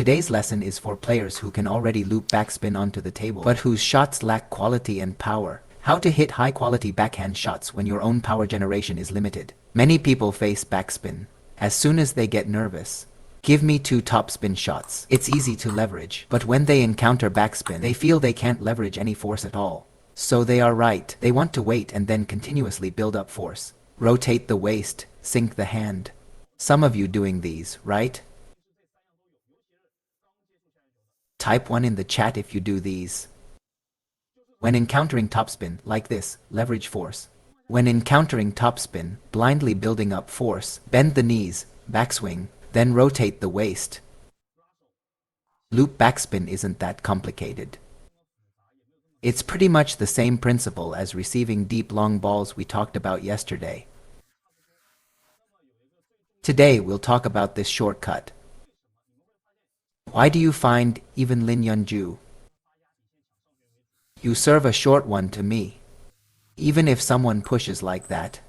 Today's lesson is for players who can already loop backspin onto the table, but whose shots lack quality and power. How to hit high-quality backhand shots when your own power generation is limited. Many people face backspin as soon as they get nervous. Give me 2 topspin shots. It's easy to leverage, but when they encounter backspin, they feel they can't leverage any force at all. So they are right. They want to wait and then continuously build up force. Rotate the waist, sink the hand. Some of you doing these, right? Type 1 in the chat if you do these. When encountering topspin, like this, leverage force. When encountering topspin, blindly building up force, bend the knees, backswing, then rotate the waist. Loop backspin isn't that complicated. It's pretty much the same principle as receiving deep long balls we talked about yesterday. Today we'll talk about this shortcut. Why do you find even Lin Yunju? You serve a short one to me. Even if someone pushes like that.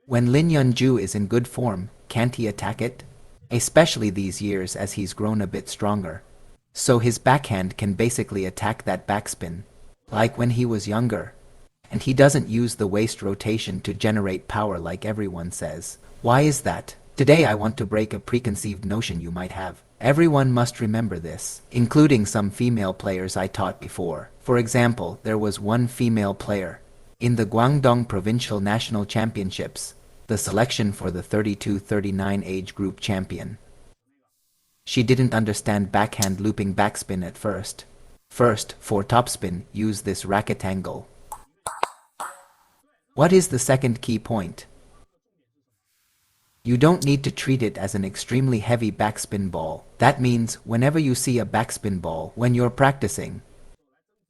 When Lin Yunju is in good form, can't he attack it? Especially these years as he's grown a bit stronger. So his backhand can basically attack that backspin. Like when he was younger. And he doesn't use the waist rotation to generate power like everyone says. Why is that? Today I want to break a preconceived notion you might have. Everyone must remember this, including some female players I taught before. For example, there was one female player in the Guangdong Provincial National Championships, the selection for the 32-39 age group champion. She didn't understand backhand looping backspin at first. First, for topspin, use this racket angle. What is the second key point? You don't need to treat it as an extremely heavy backspin ball. That means whenever you see a backspin ball when you're practicing,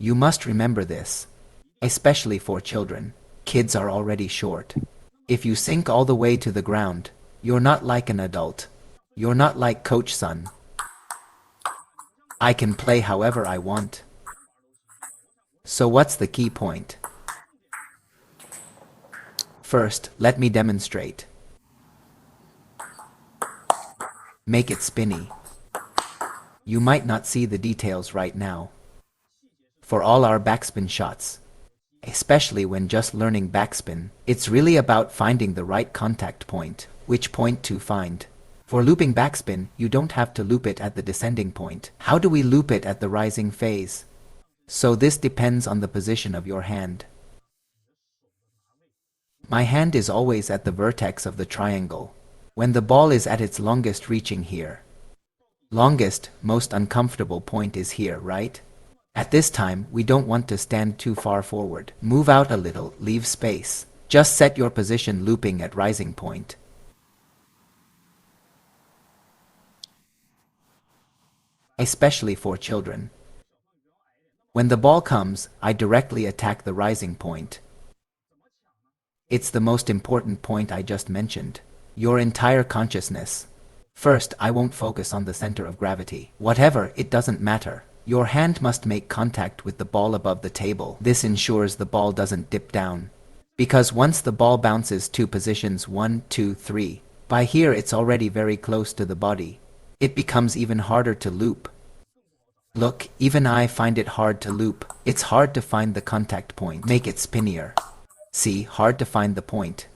you must remember this, especially for children. Kids are already short. If you sink all the way to the ground, you're not like an adult. You're not like Coach Sun. I can play however I want. So what's the key point? First, let me demonstrate. Make it spinny. You might not see the details right now. For all our backspin shots, especially when just learning backspin, it's really about finding the right contact point. Which point to find? For looping backspin, you don't have to loop it at the descending point. How do we loop it at the rising phase? So this depends on the position of your hand. My hand is always at the vertex of the triangle. When the ball is at its longest reaching here. Longest, most uncomfortable point is here, right? At this time, we don't want to stand too far forward. Move out a little, leave space. Just set your position looping at rising point. Especially for children. When the ball comes, I directly attack the rising point. It's the most important point I just mentioned. Your entire consciousness. First, I won't focus on the center of gravity. Whatever, it doesn't matter. Your hand must make contact with the ball above the table. This ensures the ball doesn't dip down. Because once the ball bounces to positions 1, 2, 3, by here it's already very close to the body. It becomes even harder to loop. Look, even I find it hard to loop. It's hard to find the contact point. Make it spinnier. See, hard to find the point.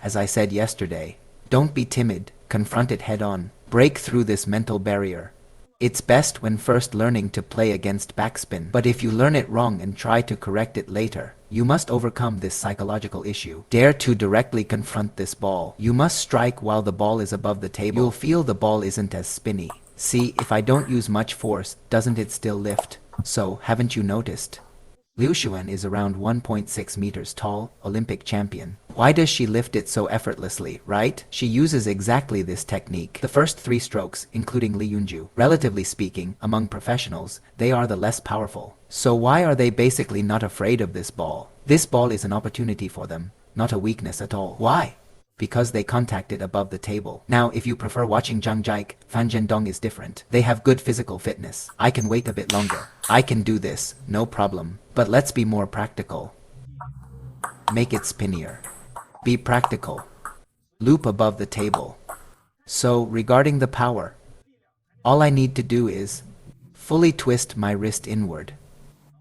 As I said yesterday, don't be timid, confront it head-on, break through this mental barrier. It's best when first learning to play against backspin, but if you learn it wrong and try to correct it later, you must overcome this psychological issue. Dare to directly confront this ball. You must strike while the ball is above the table. You'll feel the ball isn't as spinny. See, if I don't use much force, doesn't it still lift? So, haven't you noticed? Liu Xuan is around 1.6 meters tall, Olympic champion. Why does she lift it so effortlessly, right? She uses exactly this technique. The first 3 strokes, including Li Yunju, relatively speaking, among professionals, they are the less powerful. So why are they basically not afraid of this ball? This ball is an opportunity for them, not a weakness at all. Why? Because they contact it above the table. Now, if you prefer watching Zhang Jiake, Fan Zhendong is different. They have good physical fitness. I can wait a bit longer. I can do this, no problem. But let's be more practical. Make it spinnier. Be practical. Loop above the table. So, regarding the power, All I need to do is fully twist my wrist inward.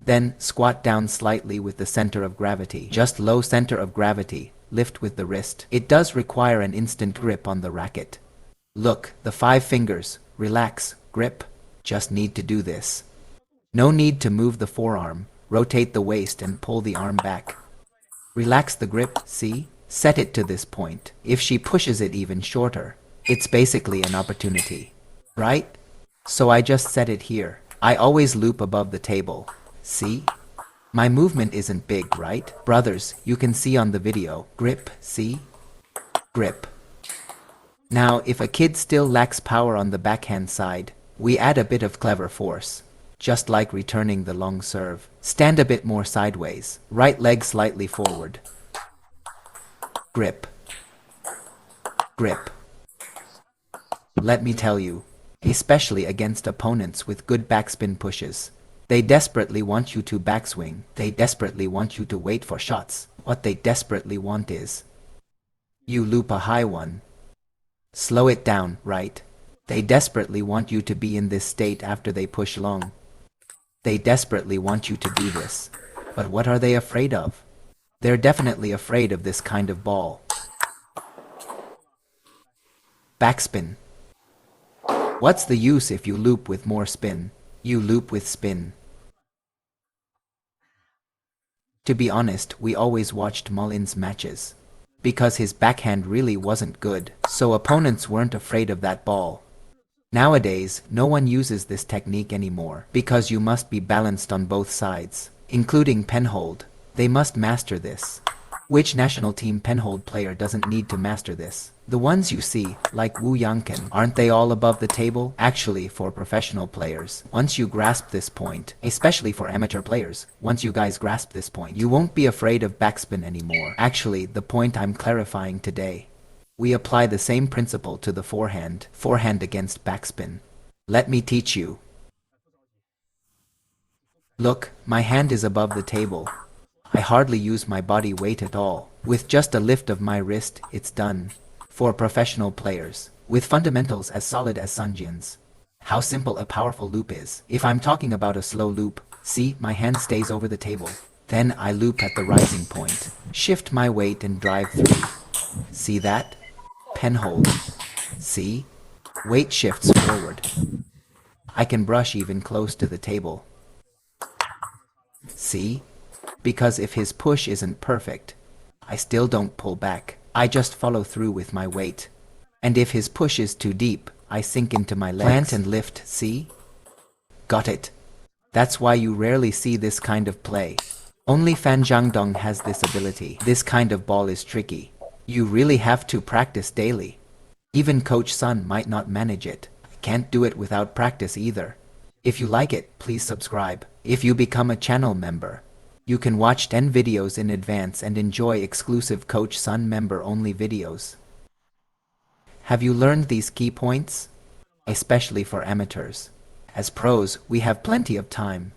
Then squat down slightly with the center of gravity. Just low center of gravity. Lift with the wrist. It does require an instant grip on the racket. Look, the 5 fingers. Relax, grip. Just need to do this. No need to move the forearm. Rotate the waist and pull the arm back. Relax the grip, see? Set it to this point. If she pushes it even shorter, it's basically an opportunity. Right? So I just set it here. I always loop above the table. See? My movement isn't big, right? Brothers, you can see on the video. Grip, see? Grip. Now, if a kid still lacks power on the backhand side, we add a bit of clever force. Just like returning the long serve. Stand a bit more sideways. Right leg slightly forward. Grip. Grip. Let me tell you, especially against opponents with good backspin pushes, they desperately want you to backswing. They desperately want you to wait for shots. What they desperately want is you loop a high one. Slow it down, right? They desperately want you to be in this state after they push long. They desperately want you to do this. But what are they afraid of? They're definitely afraid of this kind of ball. Backspin. What's the use if you loop with more spin? You loop with spin. To be honest, we always watched Mullins' matches. Because his backhand really wasn't good, so opponents weren't afraid of that ball. Nowadays, no one uses this technique anymore, because you must be balanced on both sides, including penhold. They must master this. Which national team penhold player doesn't need to master this? The ones you see, like Wu Yangken, aren't they all above the table? Actually, for professional players, once you grasp this point, especially for amateur players, once you guys grasp this point, you won't be afraid of backspin anymore. Actually, the point I'm clarifying today. We apply the same principle to the forehand against backspin. Let me teach you. Look, my hand is above the table. I hardly use my body weight at all. With just a lift of my wrist, it's done. For professional players, with fundamentals as solid as Sunjin's. How simple a powerful loop is. If I'm talking about a slow loop, see, my hand stays over the table. Then I loop at the rising point. Shift my weight and drive through. See that? Penhold. See? Weight shifts forward. I can brush even close to the table. See? Because if his push isn't perfect, I still don't pull back. I just follow through with my weight. And if his push is too deep, I sink into my legs. Plant and lift, see? Got it. That's why you rarely see this kind of play. Only Fan Zhangdong has this ability. This kind of ball is tricky. You really have to practice daily. Even Coach Sun might not manage it. I can't do it without practice either. If you like it, please subscribe. If you become a channel member, you can watch 10 videos in advance and enjoy exclusive Coach Sun member-only videos. Have you learned these key points? Especially for amateurs. As pros, we have plenty of time.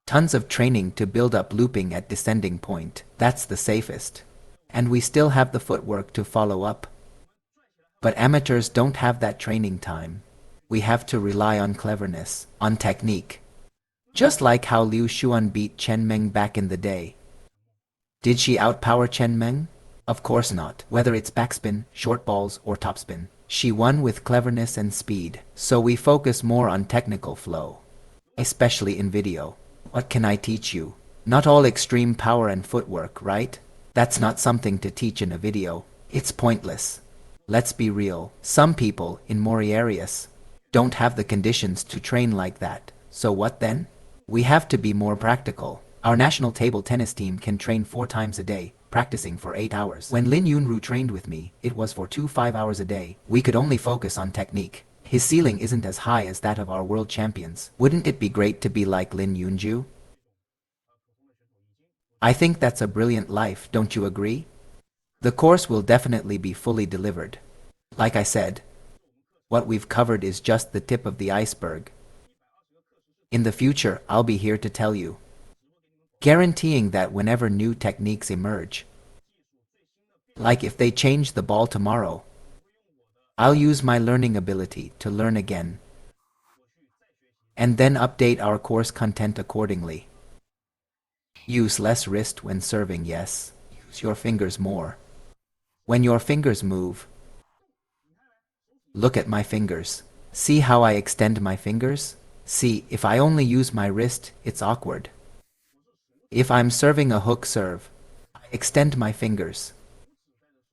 Tons of training to build up looping at descending point. That's the safest. And we still have the footwork to follow up. But amateurs don't have that training time. We have to rely on cleverness, on technique. Just like how Liu Xuan beat Chen Meng back in the day. Did she outpower Chen Meng? Of course not. Whether it's backspin, short balls, or topspin, she won with cleverness and speed. So we focus more on technical flow. Especially in video. What can I teach you? Not all extreme power and footwork, right? That's not something to teach in a video. It's pointless. Let's be real. Some people, in more areas, don't have the conditions to train like that. So what then? We have to be more practical. Our national table tennis team can train 4 times a day, practicing for 8 hours. When Lin Yunru trained with me, it was for 5 hours a day. We could only focus on technique. His ceiling isn't as high as that of our world champions. Wouldn't it be great to be like Lin Yunju? I think that's a brilliant life, don't you agree? The course will definitely be fully delivered. Like I said, what we've covered is just the tip of the iceberg. In the future, I'll be here to tell you. Guaranteeing that whenever new techniques emerge, like if they change the ball tomorrow, I'll use my learning ability to learn again. and then update our course content accordingly. Use less wrist when serving, yes. Use your fingers more. When your fingers move, look at my fingers. See how I extend my fingers? See, if I only use my wrist, it's awkward. If I'm serving a hook serve, I extend my fingers.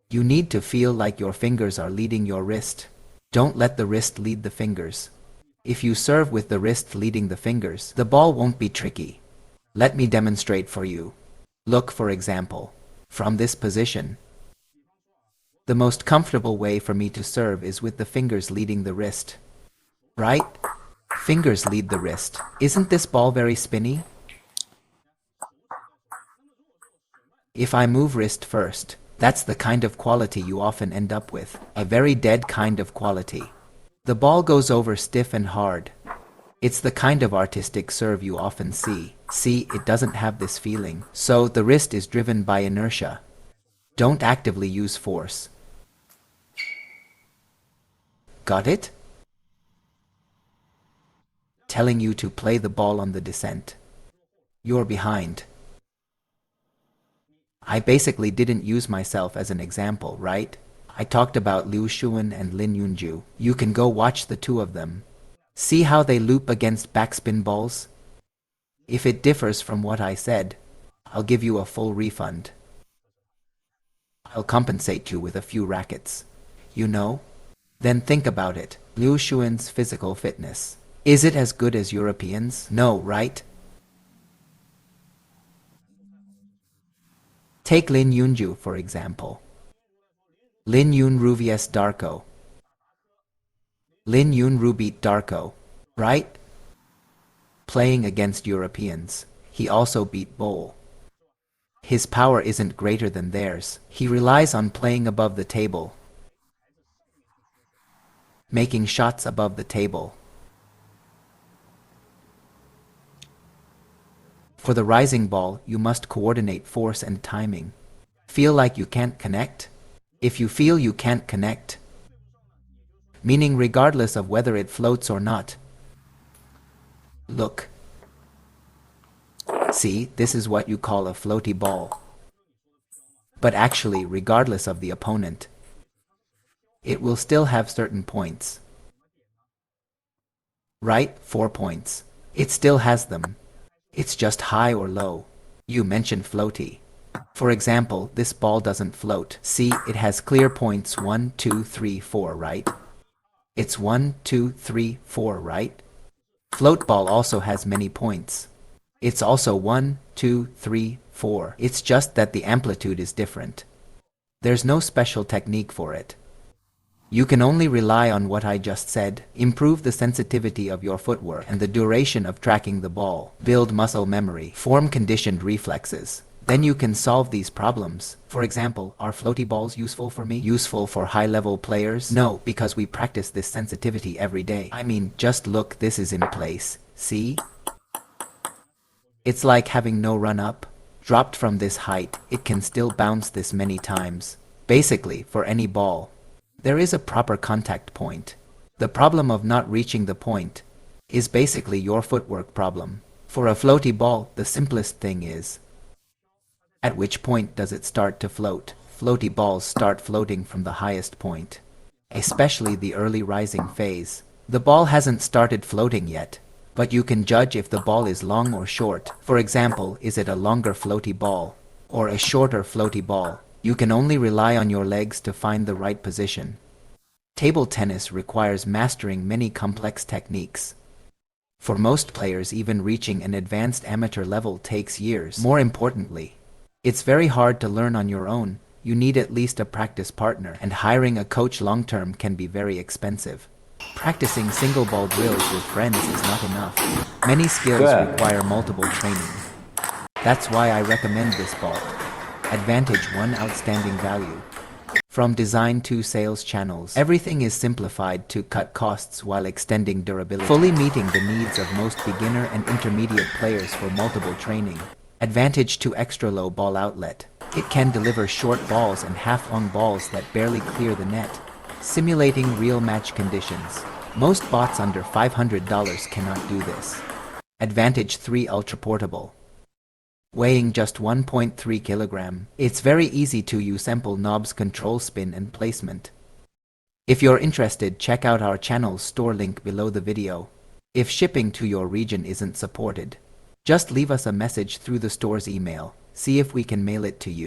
You need to feel like your fingers are leading your wrist. Don't let the wrist lead the fingers. If you serve with the wrist leading the fingers, the ball won't be tricky. Let me demonstrate for you. Look, for example, from this position. The most comfortable way for me to serve is with the fingers leading the wrist. Right? Fingers lead the wrist. Isn't this ball very spinny? If I move wrist first, that's the kind of quality you often end up with. A very dead kind of quality. The ball goes over stiff and hard. It's the kind of artistic serve you often see. See, it doesn't have this feeling. So the wrist is driven by inertia. Don't actively use force. Got it? Telling you to play the ball on the descent. You're behind. I basically didn't use myself as an example, right? I talked about Liu Shuan and Lin Yunju. You can go watch the two of them. See how they loop against backspin balls? If it differs from what I said, I'll give you a full refund. I'll compensate you with a few rackets. You know? Then think about it. Liu Shuan's physical fitness. Is it as good as Europeans? No, right? Take Lin Yunju, for example. Lin Yunru vs Darko. Lin Yunru beat Darko, right? Playing against Europeans, he also beat Bowl. His power isn't greater than theirs. He relies on playing above the table, making shots above the table. For the rising ball, you must coordinate force and timing. Feel like you can't connect? If you feel you can't connect, meaning regardless of whether it floats or not, look. See, this is what you call a floaty ball. But actually, regardless of the opponent, it will still have certain points. Right? 4 points. It still has them. It's just high or low. You mentioned floaty. For example, this ball doesn't float. See, it has clear points 1, 2, 3, 4, right? It's 1, 2, 3, 4, right? Float ball also has many points. It's also 1, 2, 3, 4. It's just that the amplitude is different. There's no special technique for it. You can only rely on what I just said. Improve the sensitivity of your footwork and the duration of tracking the ball. Build muscle memory. Form conditioned reflexes. Then you can solve these problems. For example, are floaty balls useful for me? Useful for high-level players? No, because we practice this sensitivity every day. I mean, just look, this is in place. See? It's like having no run-up. Dropped from this height, it can still bounce this many times. Basically, for any ball, there is a proper contact point. The problem of not reaching the point is basically your footwork problem. For a floaty ball, the simplest thing is, at which point does it start to float? Floaty balls start floating from the highest point, especially the early rising phase. The ball hasn't started floating yet, but you can judge if the ball is long or short. For example, is it a longer floaty ball or a shorter floaty ball? You can only rely on your legs to find the right position. Table tennis requires mastering many complex techniques. For most players, even reaching an advanced amateur level takes years. More importantly, it's very hard to learn on your own. You need at least a practice partner, and hiring a coach long-term can be very expensive. Practicing single ball drills with friends is not enough. Many skills require multiple training. That's why I recommend this ball. Advantage 1: outstanding value. From design to sales channels, everything is simplified to cut costs while extending durability, fully meeting the needs of most beginner and intermediate players for multiple training. Advantage 2: extra low ball outlet. It can deliver short balls and half-long balls that barely clear the net, simulating real match conditions. Most bots under $500 cannot do this. Advantage 3 Ultra Portable. Weighing just 1.3 kilogram, it's very easy to use. Simple knobs, control spin and placement. If you're interested, check out our channel's store link below the video. If shipping to your region isn't supported, just leave us a message through the store's email. See if we can mail it to you.